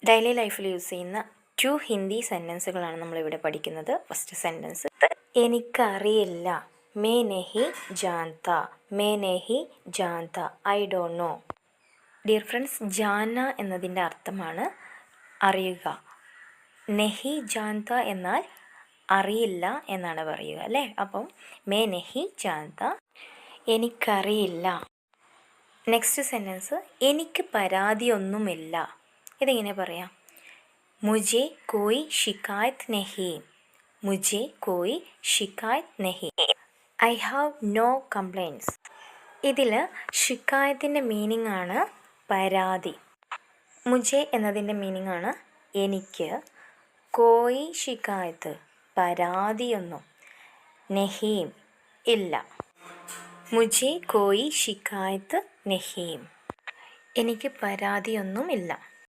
Daily ലൈഫിൽ use ചെയ്യുന്ന 2 ഹിന്ദി സെൻറ്റൻസുകളാണ് നമ്മളിവിടെ പഠിക്കുന്നത്. ഫസ്റ്റ് സെൻറ്റൻസ്, എനിക്കറിയില്ല. മേ നെഹി ജാൻത. മേ നെഹി ജാൻത, I don't know. Dear friends, ജാന എന്നതിൻ്റെ അർത്ഥമാണ് അറിയുക. നെഹി ജാൻത എന്നാൽ അറിയില്ല എന്നാണ് പറയുക അല്ലേ. അപ്പം മേ നെഹി ജാൻത, എനിക്കറിയില്ല. നെക്സ്റ്റ് സെൻറ്റൻസ്, എനിക്ക് പരാതിയൊന്നുമില്ല. ഇതെങ്ങനെ പറയാം? മുझे कोई शिकायत नहीं. मुझे कोई शिकायत नहीं. I have no complaints. ഇതിൽ ഷിക്കായത്തിൻ്റെ മീനിങ് ആണ് പരാതി. മുझे എന്നതിൻ്റെ മീനിങ് ആണ് എനിക്ക്. കോയി ഷിക്കായത്ത് പരാതിയൊന്നും. നെഹീം ഇല്ല. മുझे कोई शिकायत नहीं, എനിക്ക് പരാതിയൊന്നും ഇല്ല.